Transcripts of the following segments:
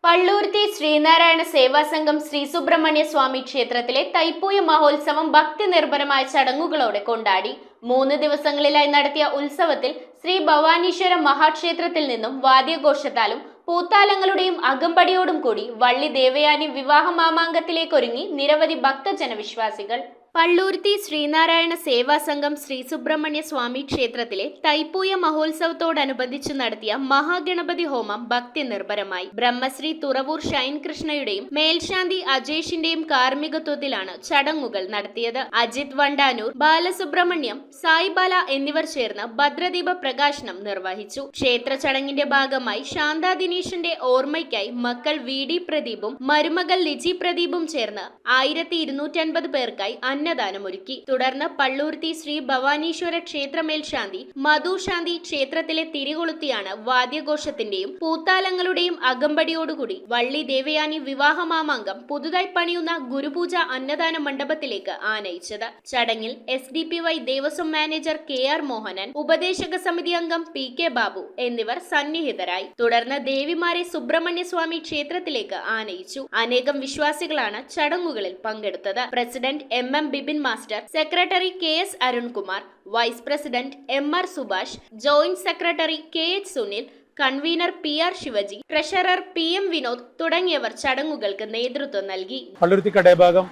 പള്ളൂരുത്തി ശ്രീനാരായണ സേവാസംഘം ശ്രീ സുബ്രഹ്മണ്യ സ്വാമി ക്ഷേത്രത്തിലെ തൈപ്പൂയ മഹോത്സവം ഭക്തി നിർഭരമായ ചടങ്ങുകളോടെ കൊണ്ടാടി. 3 ദിവസങ്ങളിലായി നടത്തിയ ഉത്സവത്തിൽ ശ്രീ ഭവാനീശ്വര മഹാക്ഷേത്രത്തിൽ നിന്നും വാദ്യഘോഷത്താലും പൂത്താലങ്ങളുടെയും അകമ്പടിയോടും കൂടി വള്ളി ദേവയാനി വിവാഹ മാമാങ്കത്തിലേക്കൊരുങ്ങി നിരവധി ഭക്തജന വിശ്വാസികൾ. പള്ളൂരുത്തി ശ്രീനാരായണ സേവാസംഘം ശ്രീ സുബ്രഹ്മണ്യ സ്വാമി ക്ഷേത്രത്തിലെ തൈപ്പൂയ മഹോത്സവത്തോടനുബന്ധിച്ചു നടത്തിയ മഹാഗണപതി ഹോമം ഭക്തി നിർഭരമായി. ബ്രഹ്മശ്രീ തുറവൂർ ഷൈൻ കൃഷ്ണയുടെയും മേൽശാന്തി അജേഷിന്റെയും കാർമ്മികത്വത്തിലാണ് ചടങ്ങുകൾ നടത്തിയത്. അജിത് വണ്ടാനൂർ, ബാലസുബ്രഹ്മണ്യം, സായിബാല എന്നിവർ ചേർന്ന് ഭദ്രദീപ പ്രകാശനം നിർവഹിച്ചു. ക്ഷേത്ര ചടങ്ങിന്റെ ഭാഗമായി ശാന്ത ദിനേശിന്റെ ഓർമ്മയ്ക്കായി മക്കൾ വി ഡി പ്രദീപും മരുമകൾ ലിജി പ്രദീപും ചേർന്ന് 1250 പേർക്കായി അന്നദാനമൊരുക്കി. തുടർന്ന് പള്ളൂരുത്തി ശ്രീ ഭവാനീശ്വര ക്ഷേത്ര മേൽശാന്തി മധുശാന്തി ക്ഷേത്രത്തിലെ തിരികൊളുത്തിയാണ് വാദ്യഘോഷത്തിന്റെയും പൂത്താലങ്ങളുടെയും അകമ്പടിയോടുകൂടി വള്ളി ദേവയാനി വിവാഹ മാമാങ്കം പുതുതായി പണിയുന്ന ഗുരുപൂജ അന്നദാന മണ്ഡപത്തിലേക്ക് ആനയിച്ചത്. ചടങ്ങിൽ SDPY Devaswom manager KR Mohanan, ഉപദേശക സമിതി അംഗം PK ബാബു എന്നിവർ സന്നിഹിതരായി. തുടർന്ന് ദേവിമാരെ സുബ്രഹ്മണ്യ സ്വാമി ക്ഷേത്രത്തിലേക്ക് ആനയിച്ചു. അനേകം വിശ്വാസികളാണ് ചടങ്ങുകളിൽ പങ്കെടുത്തത്. President MM Bibin master, secretary KS Arunkumar, vice president MR Subhash, joint secretary KH Sunil, convener PR Shivaji, treasurer PM Vinod തുടങ്ങിയവർ ചടങ്ങുകൾക്ക് നേതൃത്വം നൽകി. പള്ളുരുത്തി കടേഭാഗം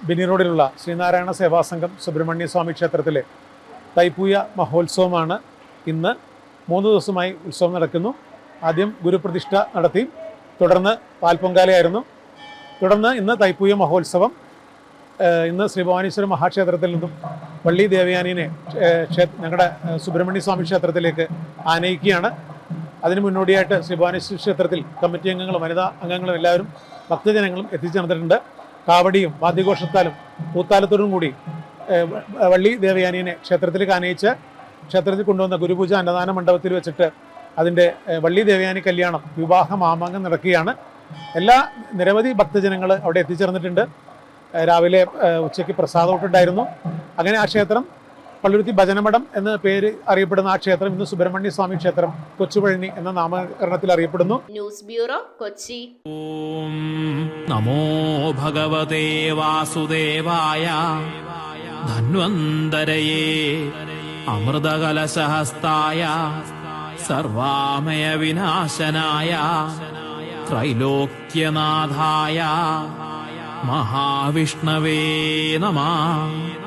ബിനി റോഡിലുള്ള ശ്രീനാരായണ സേവാസംഘം സുബ്രഹ്മണ്യ സ്വാമി ക്ഷേത്രത്തിലെ തൈപ്പൂയ മഹോത്സവമാണ്. ഇന്ന് 3 ദിവസമായി ഉത്സവം നടക്കുന്നു. ആദ്യം ഗുരുപ്രതിഷ്ഠ നടത്തി, തുടർന്ന് പാൽപ്പൊങ്കാലയായിരുന്നു. തുടർന്ന് ഇന്ന് തൈപ്പൂയ മഹോത്സവം. ഇന്ന് ശ്രീ ഭവാനീശ്വര മഹാക്ഷേത്രത്തിൽ നിന്നും വള്ളി ദേവയാനിനെ ഞങ്ങളുടെ സുബ്രഹ്മണ്യ സ്വാമി ക്ഷേത്രത്തിലേക്ക് ആനയിക്കുകയാണ്. അതിന് മുന്നോടിയായിട്ട് ശ്രീ ഭവാനീശ്വര ക്ഷേത്രത്തിൽ കമ്മിറ്റി അംഗങ്ങളും വനിതാ അംഗങ്ങളും എല്ലാവരും ഭക്തജനങ്ങളും എത്തിച്ചേർന്നിട്ടുണ്ട്. കാവടിയും വാദ്യഘോഷത്താലും പൂത്താലത്തോടും കൂടി വള്ളി ദേവയാനിനെ ക്ഷേത്രത്തിലേക്ക് ആനയിച്ച് ക്ഷേത്രത്തിൽ കൊണ്ടുവന്ന ഗുരുപൂജ അന്നദാന മണ്ഡപത്തിൽ വെച്ചിട്ട് അതിൻ്റെ വള്ളി ദേവയാനി കല്യാണം വിവാഹ മാമാങ്കം നടക്കുകയാണ്. നിരവധി ഭക്തജനങ്ങൾ അവിടെ എത്തിച്ചേർന്നിട്ടുണ്ട്. രാവിലെ ഉച്ചയ്ക്ക് പ്രസാദമൊട്ടുണ്ടായിരുന്നു. അങ്ങനെ ആ ക്ഷേത്രം പള്ളുരുത്തി ഭജനമഠം എന്ന പേര് അറിയപ്പെടുന്ന ആ ക്ഷേത്രം ഇന്ന് സുബ്രഹ്മണ്യ സ്വാമി ക്ഷേത്രം കൊച്ചുപഴനി എന്ന നാമകരണത്തിൽ അറിയപ്പെടുന്നു. News bureau, Kochi. ഓം നമോ ഭഗവതേ വാസുദേവായ ധന്വന്തരയേ അമൃതകലശഹസ്തായ സർവാമയ വിനാശനായ ത്രൈലോക്യനാഥായ മഹാവിഷ്ണവേ നമഃ.